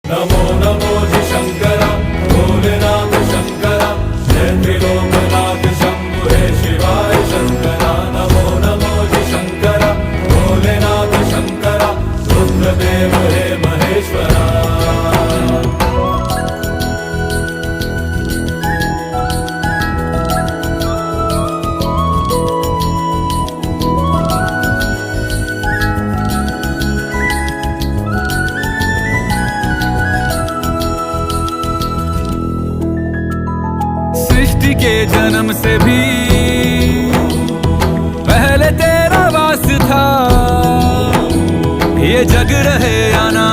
नमो नमो जी शंकरा भोलेनाथ शंकरा जय त्रिलोकनाथ शंभु हे शिवाय शंकरा। नमो नमो जी शंकरा भोलेनाथ शंकरा रुद्रदेव हे महेश्वरा। सृष्टि के जन्म से भी पहले तेरा वास था, ये जग रहे या ना